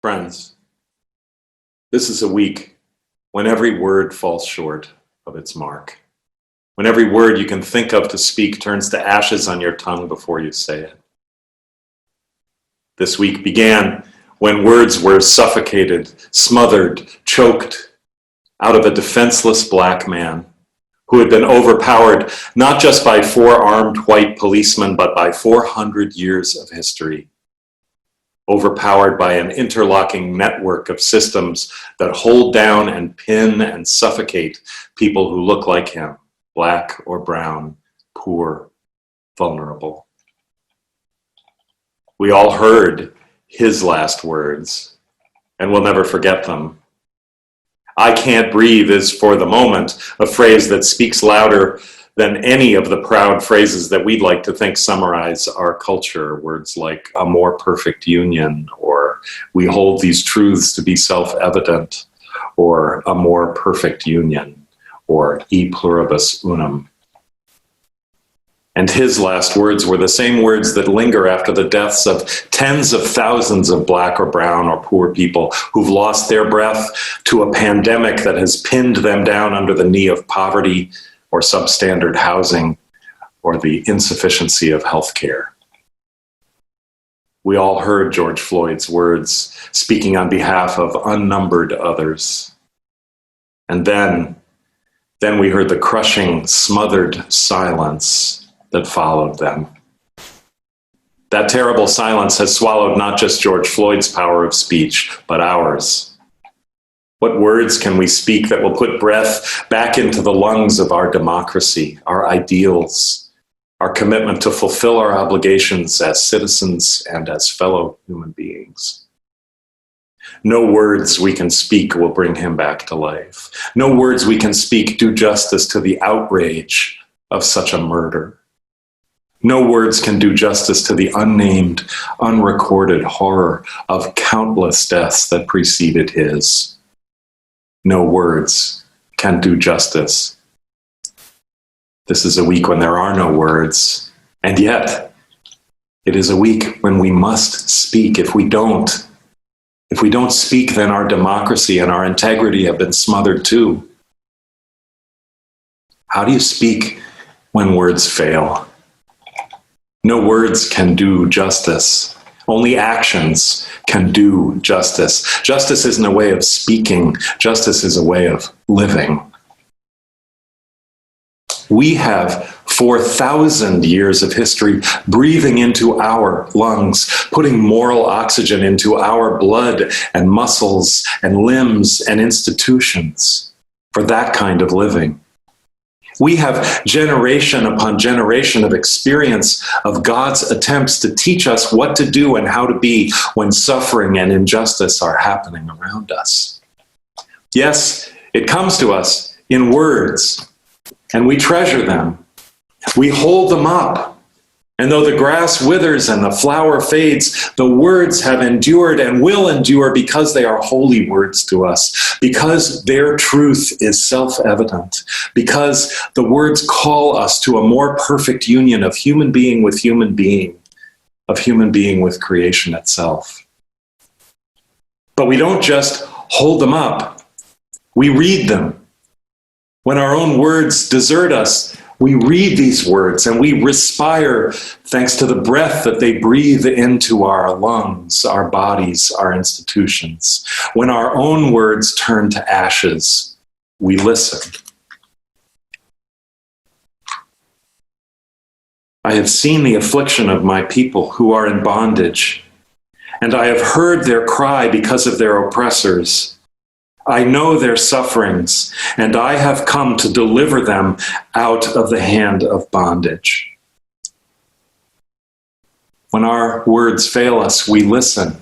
Friends, this is a week when every word falls short of its mark. When every word you can think of to speak turns to ashes on your tongue before you say it. This week began when words were suffocated, smothered, choked out of a defenseless black man who had been overpowered not just by 4 armed white policemen, but by 400 years of history. Overpowered by an interlocking network of systems that hold down and pin and suffocate people who look like him, black or brown, poor, vulnerable. We all heard his last words, and we'll never forget them. "I can't breathe" is, for the moment, a phrase that speaks louder than any of the proud phrases that we'd like to think summarize our culture. Words like "a more perfect union," or "we hold these truths to be self-evident," or "a more perfect union," or "e pluribus unum." And his last words were the same words that linger after the deaths of tens of thousands of black or brown or poor people who've lost their breath to a pandemic that has pinned them down under the knee of poverty or substandard housing or the insufficiency of health care. We all heard George Floyd's words speaking on behalf of unnumbered others. And then we heard the crushing, smothered silence that followed them. That terrible silence has swallowed not just George Floyd's power of speech, but ours. What words can we speak that will put breath back into the lungs of our democracy, our ideals, our commitment to fulfill our obligations as citizens and as fellow human beings? No words we can speak will bring him back to life. No words we can speak do justice to the outrage of such a murder. No words can do justice to the unnamed, unrecorded horror of countless deaths that preceded his. No words can do justice. This is a week when there are no words, and yet it is a week when we must speak. If we don't speak, then our democracy and our integrity have been smothered too. How do you speak when words fail? No words can do justice. Only actions can do justice. Justice isn't a way of speaking. Justice is a way of living. We have 4,000 years of history breathing into our lungs, putting moral oxygen into our blood and muscles and limbs and institutions for that kind of living. We have generation upon generation of experience of God's attempts to teach us what to do and how to be when suffering and injustice are happening around us. Yes, it comes to us in words, and we treasure them. We hold them up. And though the grass withers and the flower fades, the words have endured and will endure because they are holy words to us, because their truth is self-evident, because the words call us to a more perfect union of human being with human being, of human being with creation itself. But we don't just hold them up. We read them. When our own words desert us, we read these words and we respire thanks to the breath that they breathe into our lungs, our bodies, our institutions. When our own words turn to ashes, we listen. I have seen the affliction of my people who are in bondage, and I have heard their cry because of their oppressors. I know their sufferings, and I have come to deliver them out of the hand of bondage. When our words fail us, we listen,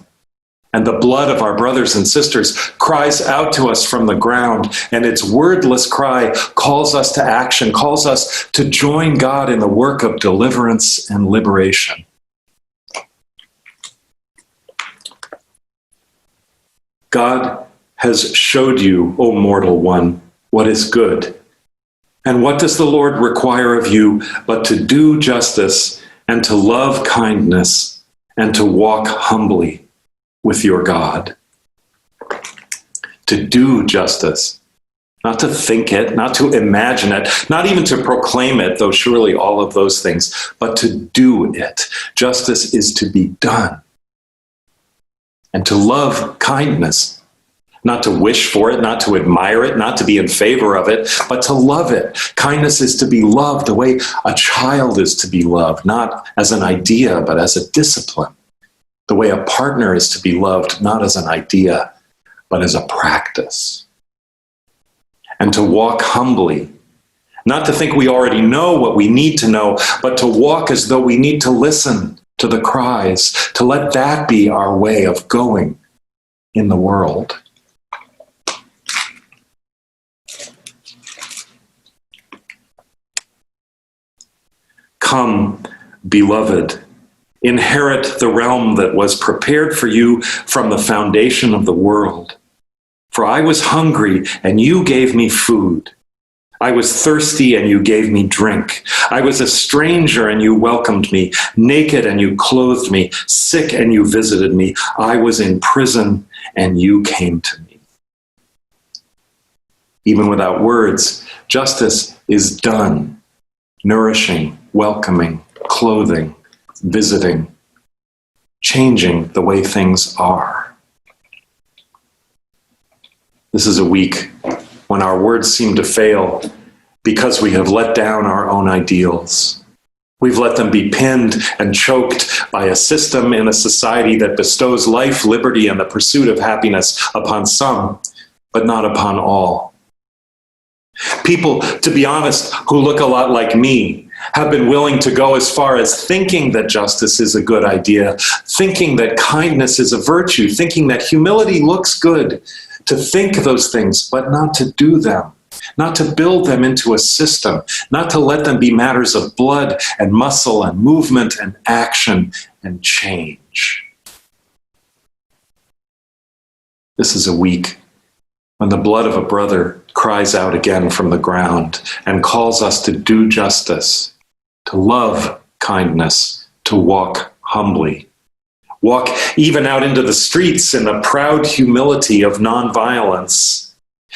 and the blood of our brothers and sisters cries out to us from the ground, and its wordless cry calls us to action, calls us to join God in the work of deliverance and liberation. God has showed you, O mortal one, what is good. And what does the Lord require of you but to do justice and to love kindness and to walk humbly with your God? to do justice, not to think it, not to imagine it, not even to proclaim it, though surely all of those things, but to do it. Justice is to be done. And to love kindness, not to wish for it, not to admire it, not to be in favor of it, but to love it. Kindness is to be loved the way a child is to be loved, not as an idea, but as a discipline. The way a partner is to be loved, not as an idea, but as a practice. And to walk humbly, not to think we already know what we need to know, but to walk as though we need to listen to the cries, to let that be our way of going in the world. Come, beloved, inherit the realm that was prepared for you from the foundation of the world. For I was hungry, and you gave me food. I was thirsty, and you gave me drink. I was a stranger, and you welcomed me. Naked, and you clothed me. Sick, and you visited me. I was in prison, and you came to me. Even without words, justice is done. Nourishing, welcoming, clothing, visiting, changing the way things are. This is a week when our words seem to fail because we have let down our own ideals. We've let them be pinned and choked by a system in a society that bestows life, liberty, and the pursuit of happiness upon some, but not upon all. People, to be honest, who look a lot like me, have been willing to go as far as thinking that justice is a good idea, thinking that kindness is a virtue, thinking that humility looks good, to think those things, but not to do them, not to build them into a system, not to let them be matters of blood and muscle and movement and action and change. This is a week when the blood of a brother cries out again from the ground and calls us to do justice, to love kindness, to walk humbly. Walk even out into the streets in the proud humility of nonviolence,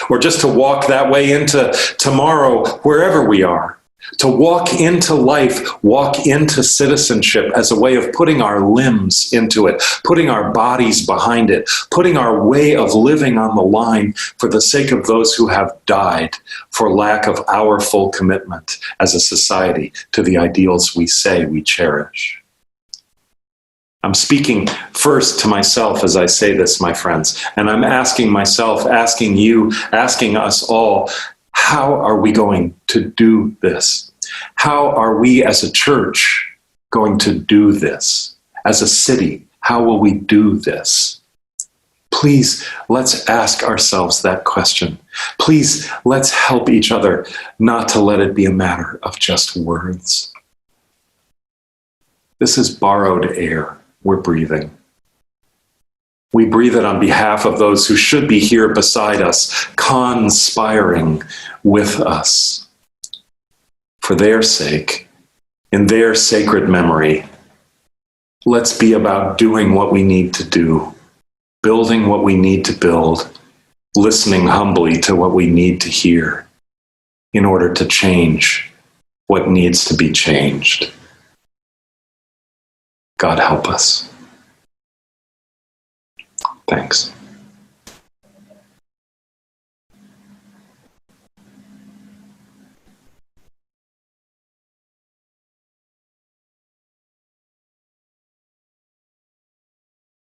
or just to walk that way into tomorrow, wherever we are. To walk into life, walk into citizenship as a way of putting our limbs into it, putting our bodies behind it, putting our way of living on the line for the sake of those who have died for lack of our full commitment as a society to the ideals we say we cherish. I'm speaking first to myself as I say this, my friends, and I'm asking myself, asking you, asking us all, how are we going to do this? How are we as a church going to do this? As a city, how will we do this? Please, let's ask ourselves that question. Please, let's help each other not to let it be a matter of just words. This is borrowed air we're breathing. We breathe it on behalf of those who should be here beside us, conspiring with us. For their sake, in their sacred memory, let's be about doing what we need to do, building what we need to build, listening humbly to what we need to hear in order to change what needs to be changed. God help us. Thanks.